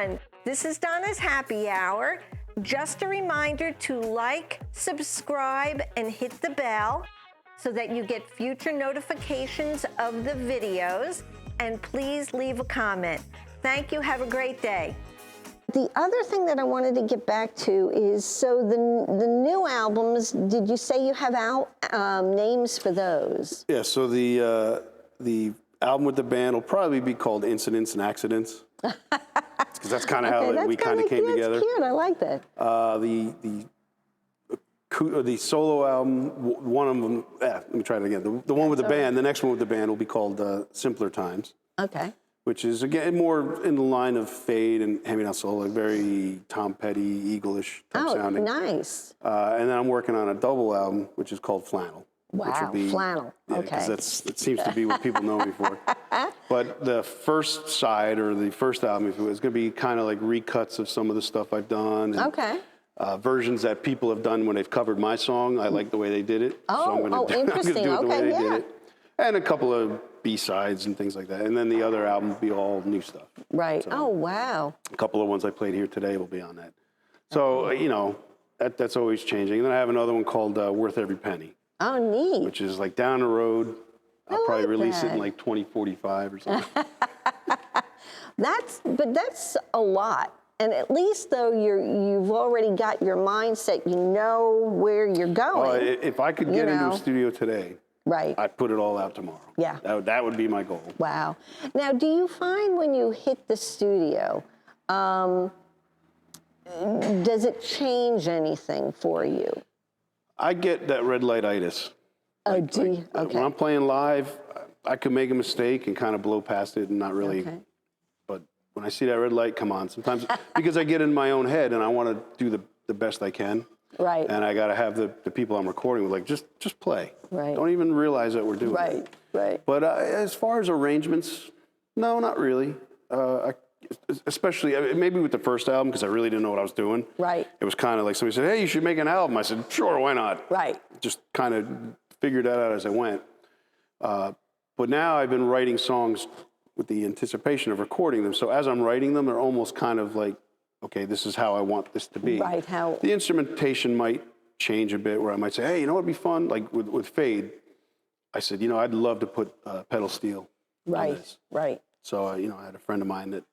everyone. This is Donna's Happy Hour. Just a reminder to like, subscribe, and hit the bell so that you get future notifications of the videos. And please leave a comment. Thank you. Have a great day. The other thing that I wanted to get back to is, so the new albums, did you say you have names for those? Yeah, so the album with the band will probably be called Incidents and Accidents. Because that's kind of how we kind of came together. That's cute, I like that. The solo album, one of them, let me try it again. The one with the band, the next one with the band will be called Simpler Times. Okay. Which is, again, more in the line of Fade and Hand Me Down Soul, like very Tom Petty, Eagle-ish type sounding. Oh, nice. And then I'm working on a double album, which is called Flannel. Wow, Flannel, yeah, okay. Because that seems to be what people know me for. But the first side, or the first album, if it was going to be kind of like recuts of some of the stuff I've done. And, okay. Versions that people have done when they've covered my song. I like the way they did it. Oh, so I'm gonna do interesting. it the way they did yeah. it. And a couple of B-sides and things like that. And then the other album will be all new stuff. Right. So, oh, wow. A couple of ones I played here today will be on that. So, you know, that's always changing. And then I have another one called Worth Every Penny. Oh, neat. Which is like down the road. I'll probably release it in like 2045 or something. That's a lot. And at least, though, you've already got your mindset. You know where you're going. If I could get into a studio today, right, I'd put it all out tomorrow. Yeah. That would be my goal. Wow. Now, do you find when you hit the studio, does it change anything for you? I get that red light-itis. Oh, do you? Okay. When I'm playing live, I could make a mistake and kind of blow past it and not really. Okay. But when I see that red light come on, sometimes because I get in my own head and I want to do the best I can. Right. And I got to have the people I'm recording with, like, just play. Right. Don't even realize that we're doing right. it. Right. But as far as arrangements, no, not really. Especially maybe with the first album, because I really didn't know what I was doing. Right. It was kind of like somebody said, "Hey, you should make an album." I said, "Sure, why not?" Right. Just kind of figured that out as I went. But now I've been writing songs with the anticipation of recording them. So as I'm writing them, they're almost kind of like, okay, this is how I want this to be. Right. How the instrumentation might change a bit, where I might say, "Hey, you know what'd be fun?" Like with Fade, I said, "You know, I'd love to put pedal steel on this." Right. So you know, I had a friend of mine that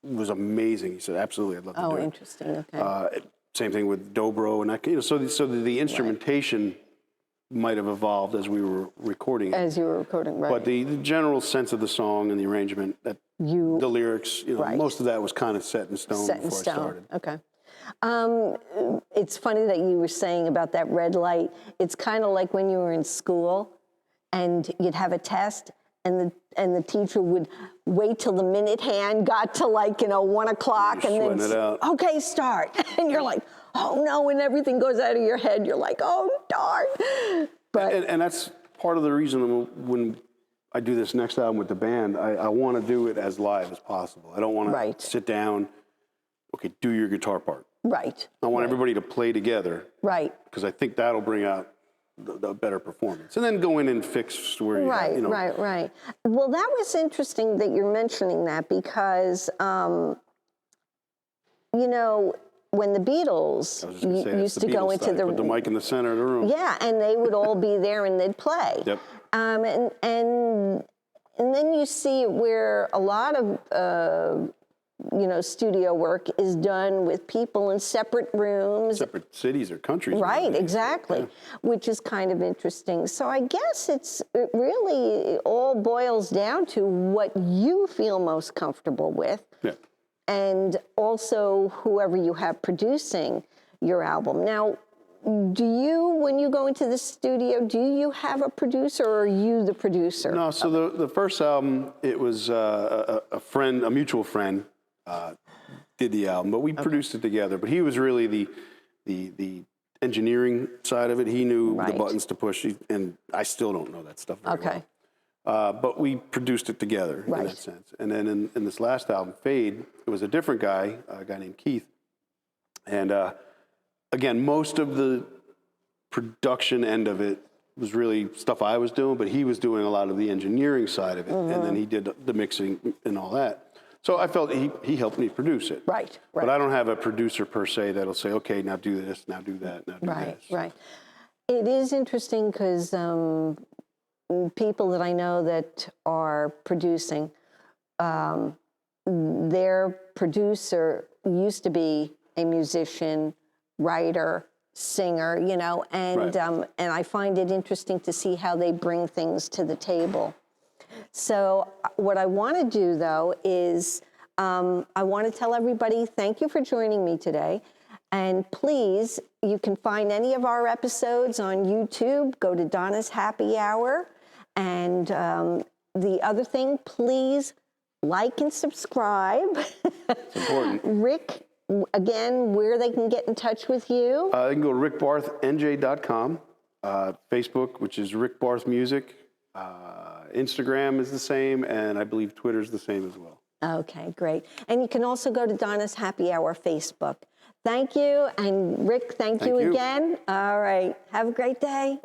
was amazing. He said, "Absolutely, I'd love to do it." Oh, interesting. Okay. Same thing with dobro and that. You know, so the instrumentation might have evolved as we were recording it. As you were recording, right. But the general sense of the song and the arrangement, the lyrics, you know, most of that was kind of set in stone before I started. Okay. It's funny that you were saying about that red light. It's kind of like when you were in school and you'd have a test and the teacher would wait till the minute hand got to 1 o'clock and then it out. Okay, start. And you're like, oh no, and everything goes out of your head. You're like, oh darn. But and that's part of the reason when I do this next album with the band, I want to do it as live as possible. I don't want to sit down, okay, do your guitar part. Right. I want everybody to play together. Right. Because I think that'll bring out the better performance. And then go in and fix where you have, you know. Right. Well, that was interesting that you're mentioning that because, you know, when the Beatles used to go into put the mic in the center of the room. Yeah, and they would all be there and they'd play. Yep. And then you see where a lot of studio work is done with people in separate rooms. Separate cities or countries. Right, exactly, which is kind of interesting. So I guess it really all boils down to what you feel most comfortable with. Yeah. And also whoever you have producing your album. Now, when you go into the studio, do you have a producer or are you the producer? No, so the first album, it was a mutual friend, did the album, but we produced it together. But he was really the engineering side of it. He knew the buttons to push, and I still don't know that stuff very well. But we produced it together in that sense. And then in this last album, Fade, it was a different guy, a guy named Keith. And again, most of the production end of it was really stuff I was doing, but he was doing a lot of the engineering side of it. And then he did the mixing and all that. So I felt he helped me produce it. Right, right. But I don't have a producer per se that'll say, okay, now do this, now do that, now do Right, this. right. It is interesting because people that I know that are producing, their producer used to be a musician, writer, singer, you know, and Right. and I find it interesting to see how they bring things to the table. So what I want to do, though, is I want to tell everybody thank you for joining me today. And please, you can find any of our episodes on YouTube. Go to Donna's Happy Hour. And the other thing, please like and subscribe. It's important. Rick, again, where they can get in touch with you. They can go to rickbarthnj.com, Facebook, which is Rick Barth Music. Instagram is the same, and I believe Twitter is the same as well. Okay, great. And you can also go to Donna's Happy Hour Facebook. Thank you. And Rick, thank you again. All right. Have a great day.